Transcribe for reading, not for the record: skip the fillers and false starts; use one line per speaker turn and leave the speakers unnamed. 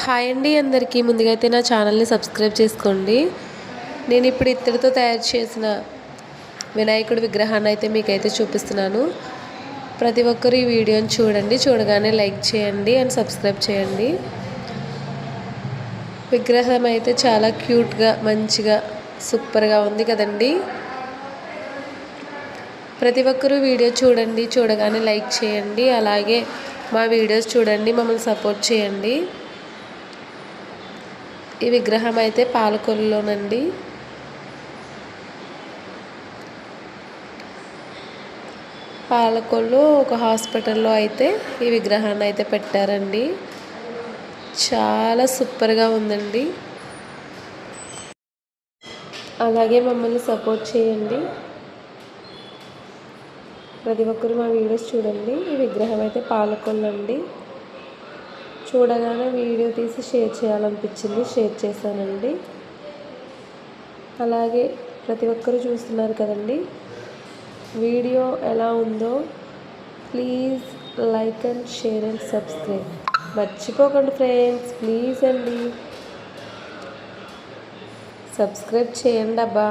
Hi అండి అందరికీ. ముందుగా అయితే నా ఛానల్ని సబ్స్క్రైబ్ చేసుకోండి. నేను ఇప్పుడు ఇత్తడితో తయారు చేసిన వినాయకుడి విగ్రహాన్ని అయితే మీకైతే చూపిస్తున్నాను. ప్రతి ఒక్కరు ఈ వీడియోని చూడండి, చూడగానే లైక్ చేయండి అండ్ సబ్స్క్రైబ్ చేయండి. విగ్రహం అయితే చాలా క్యూట్గా మంచిగా సూపర్గా ఉంది కదండి. ప్రతి ఒక్కరూ వీడియో చూడండి, చూడగానే లైక్ చేయండి. అలాగే మా వీడియోస్ చూడండి, మమ్మల్ని సపోర్ట్ చేయండి. ఈ విగ్రహం అయితే పాలకొల్లులోనండి. పాలకొల్లు ఒక హాస్పిటల్లో అయితే ఈ విగ్రహాన్ని అయితే పెట్టారండి. చాలా సూపర్గా ఉందండి. అలాగే మమ్మల్ని సపోర్ట్ చేయండి. ప్రతి ఒక్కరు మా వీడియోస్ చూడండి. ఈ విగ్రహం అయితే పాలకొల్లు అండి. చూడగానే వీడియో తీసి షేర్ చేయాలనిపించింది, షేర్ చేశానండి. అలాగే ప్రతి ఒక్కరు చూస్తున్నారు కదండి. వీడియో ఎలా ఉందో please like and share and subscribe మర్చిపోకండి ఫ్రెండ్స్, ప్లీజ్ అండి సబ్స్క్రైబ్ చేయండి అబ్బా.